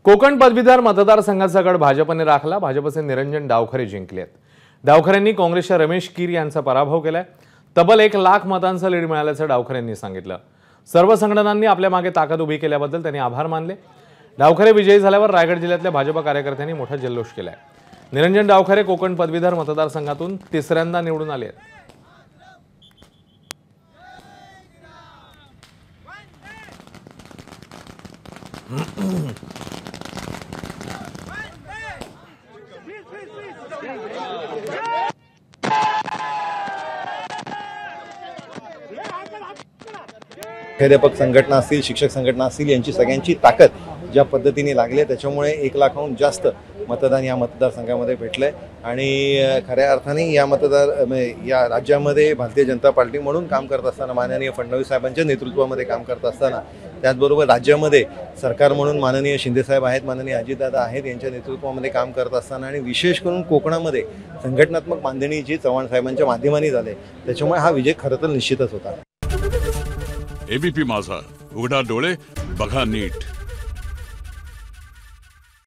कोकण पदवीधर मतदारसंघाचा गड भाजपने राखला। भाजपचे निरंजन डावखरे जिंकलेत। डावखरेंनी काँग्रेसच्या रमेश कीर यांचा पराभव केलाय। तब्बल 1 लाख मतांचा लीड मिळाल्याचं डावखरेंनी सांगितलं। सर्व संघटनांनी आपल्या मागे ताकद उभी केल्याबद्दल त्यांनी आभार मानले। डावखरे विजयी झाल्यावर रायगड जिल्ह्यातल्या भाजप कार्यकर्त्यांनी मोठा जल्लोष केलाय। निरंजन डावखरे कोकण पदवीधर मतदारसंघातून तिसऱ्यांदा निवडून आले आहेत। मुख्याध्यापक संघटना असतील, शिक्षक संघटना असतील, यांची सगळ्यांची ताकद ज्या पद्धतीने लागली त्याच्यामुळे 1 लाखाहून जास्त मतदान या मतदारसंघामध्ये भेटलंय। आणि खऱ्या अर्थाने या राज्यामध्ये भारतीय जनता पार्टी म्हणून काम करत असताना, माननीय फडणवीस साहेबांच्या नेतृत्वामध्ये काम करत असताना, त्याचबरोबर राज्यामध्ये सरकार म्हणून माननीय शिंदेसाहेब आहेत, माननीय अजितदादा आहेत, यांच्या नेतृत्वामध्ये काम करत असताना आणि विशेष करून कोकणामध्ये संघटनात्मक बांधणी जी चव्हाण साहेबांच्या माध्यमाने झाले, त्याच्यामुळे हा विजय खरं तर निश्चितच होता। एबीपी माझा, उघडा डोळे बघा नीट।